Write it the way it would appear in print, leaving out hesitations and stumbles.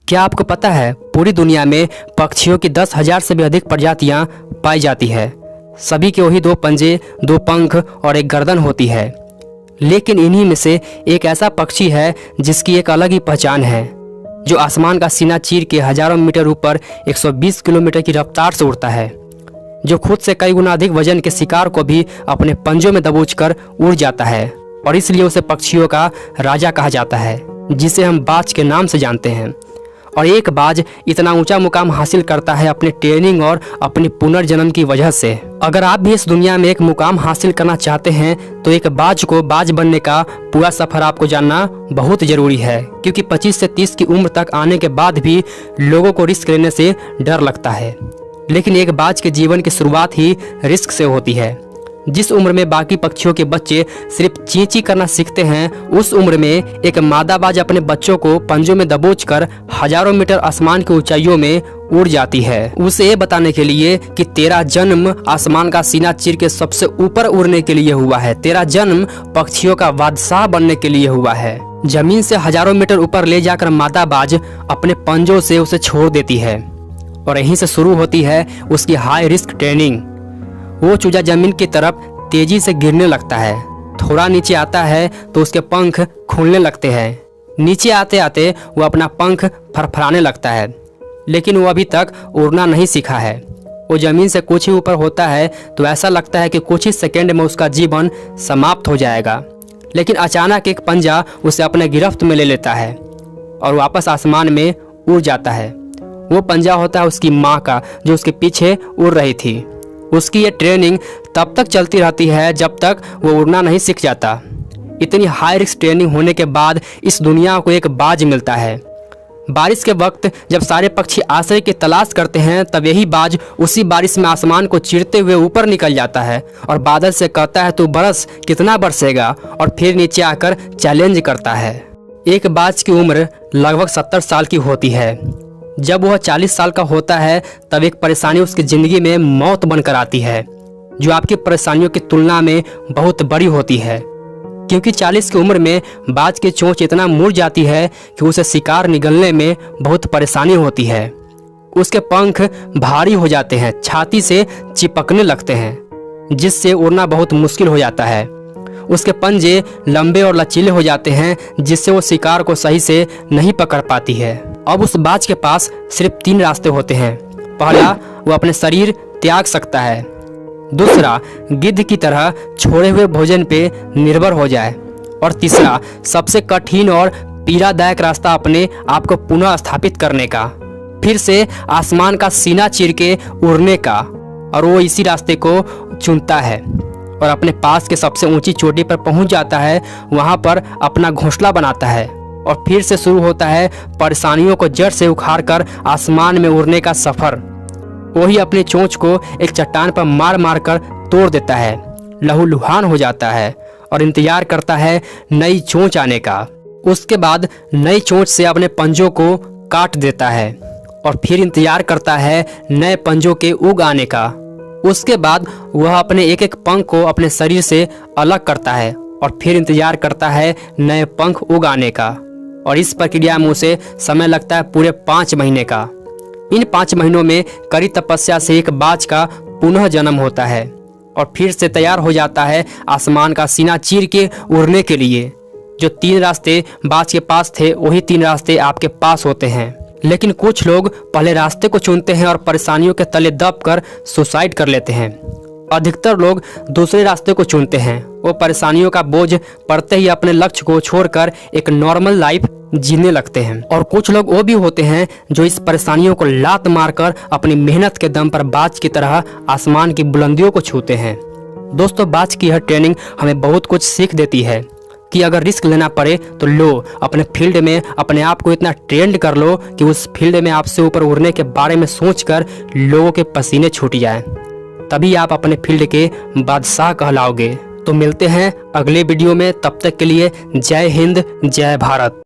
क्या आपको पता है पूरी दुनिया में पक्षियों की 10,000 से भी अधिक प्रजातियां पाई जाती है। सभी के वही 2 पंजे, 2 पंख और एक गर्दन होती है। लेकिन इन्हीं में से एक ऐसा पक्षी है जिसकी एक अलग ही पहचान है, जो आसमान का सीना चीर के हजारों मीटर ऊपर 120 किलोमीटर की रफ्तार से उड़ता है, जो खुद से कई गुना अधिक वजन के शिकार को भी अपने पंजों में दबोचकर उड़ जाता है और इसलिए उसे पक्षियों का राजा कहा जाता है, जिसे हम बाज के नाम से जानते हैं। और एक बाज इतना ऊंचा मुकाम हासिल करता है अपने ट्रेनिंग और अपनी पुनर्जन्म की वजह से। अगर आप भी इस दुनिया में एक मुकाम हासिल करना चाहते हैं तो एक बाज को बाज बनने का पूरा सफर आपको जानना बहुत जरूरी है, क्योंकि 25 से 30 की उम्र तक आने के बाद भी लोगों को रिस्क लेने से डर लगता है। लेकिन एक बाज के जीवन की शुरुआत ही रिस्क से होती है। जिस उम्र में बाकी पक्षियों के बच्चे सिर्फ ची ची करना सीखते हैं, उस उम्र में एक मादा बाज अपने बच्चों को पंजों में दबोचकर हजारों मीटर आसमान की ऊंचाइयों में उड़ जाती है, उसे ये बताने के लिए कि तेरा जन्म आसमान का सीना चीर के सबसे ऊपर उड़ने के लिए हुआ है। तेरा जन्म पक्षियों का बादशाह बनने के लिए हुआ है। जमीन से हजारों मीटर ऊपर ले जाकर मादा बाज अपने पंजों से उसे छोड़ देती है और यहीं से शुरू होती है उसकी हाई रिस्क ट्रेनिंग। वो चूजा जमीन की तरफ तेजी से गिरने लगता है। थोड़ा नीचे आता है तो उसके पंख खुलने लगते हैं। नीचे आते आते वो अपना पंख फरफराने लगता है, लेकिन वो अभी तक उड़ना नहीं सीखा है। वो जमीन से कुछ ही ऊपर होता है तो ऐसा लगता है कि कुछ ही सेकंड में उसका जीवन समाप्त हो जाएगा। लेकिन अचानक एक पंजा उसे अपने गिरफ्त में ले लेता है और वापस आसमान में उड़ जाता है। वो पंजा होता है उसकी माँ का, जो उसके पीछे उड़ रही थी। उसकी ये ट्रेनिंग तब तक चलती रहती है जब तक वो उड़ना नहीं सीख जाता। इतनी हाई रिस्क ट्रेनिंग होने के बाद इस दुनिया को एक बाज मिलता है। बारिश के वक्त जब सारे पक्षी आश्रय की तलाश करते हैं, तब यही बाज उसी बारिश में आसमान को चीरते हुए ऊपर निकल जाता है और बादल से कहता है, तू बरस, कितना बरसेगा, और फिर नीचे आकर चैलेंज करता है। एक बाज की उम्र लगभग 70 साल की होती है। जब वह 40 साल का होता है तब एक परेशानी उसकी ज़िंदगी में मौत बनकर आती है, जो आपकी परेशानियों की तुलना में बहुत बड़ी होती है, क्योंकि 40 की उम्र में बाज की चोंच इतना मुड़ जाती है कि उसे शिकार निगलने में बहुत परेशानी होती है। उसके पंख भारी हो जाते हैं, छाती से चिपकने लगते हैं, जिससे उड़ना बहुत मुश्किल हो जाता है। उसके पंजे लंबे और लचीले हो जाते हैं, जिससे वो शिकार को सही से नहीं पकड़ पाती है। अब उस बाज के पास सिर्फ 3 रास्ते होते हैं। पहला, वो अपने शरीर त्याग सकता है। दूसरा, गिद्ध की तरह छोड़े हुए भोजन पे निर्भर हो जाए। और तीसरा, सबसे कठिन और पीड़ादायक रास्ता, अपने आप को पुनः स्थापित करने का, फिर से आसमान का सीना चीर के उड़ने का। और वो इसी रास्ते को चुनता है और अपने पास के सबसे ऊंची चोटी पर पहुंच जाता है। वहां पर अपना घोंसला बनाता है और फिर से शुरू होता है परेशानियों को जड़ से उखाड़कर आसमान में उड़ने का सफर। वही अपनी चोंच को एक चट्टान पर मार मार कर तोड़ देता है, लहूलुहान हो जाता है और इंतजार करता है नई चोंच आने का। उसके बाद नई चोंच से अपने पंजों को काट देता है और फिर इंतजार करता है नए पंजों के उग आने का। उसके बाद वह अपने एक एक पंख को अपने शरीर से अलग करता है और फिर इंतजार करता है नए पंख उग आने का। और इस प्रक्रिया में उसे समय लगता है पूरे 5 महीने का। इन 5 महीनों में कड़ी तपस्या से एक बाज का पुनः जन्म होता है और फिर से तैयार हो जाता है आसमान का सीना चीर के उड़ने के लिए। जो 3 रास्ते बाज के पास थे, वही 3 रास्ते आपके पास होते हैं। लेकिन कुछ लोग पहले रास्ते को चुनते हैं और परेशानियों के तले दबकर सुसाइड कर लेते हैं। अधिकतर लोग दूसरे रास्ते को चुनते हैं। वो परेशानियों का बोझ पड़ते ही अपने लक्ष्य को छोड़कर एक नॉर्मल लाइफ जीने लगते हैं। और कुछ लोग वो भी होते हैं जो इस परेशानियों को लात मारकर अपनी मेहनत के दम पर बाज की तरह आसमान की बुलंदियों को छूते हैं। दोस्तों, बाज की यह ट्रेनिंग हमें बहुत कुछ सीख देती है कि अगर रिस्क लेना पड़े तो लो, अपने फील्ड में अपने आप को इतना ट्रेंड कर लो कि उस फील्ड में आपसे ऊपर उड़ने के बारे में सोचकर लोगों के पसीने छूट जाएं। तभी आप अपने फील्ड के बादशाह कहलाओगे। तो मिलते हैं अगले वीडियो में, तब तक के लिए जय हिंद, जय भारत।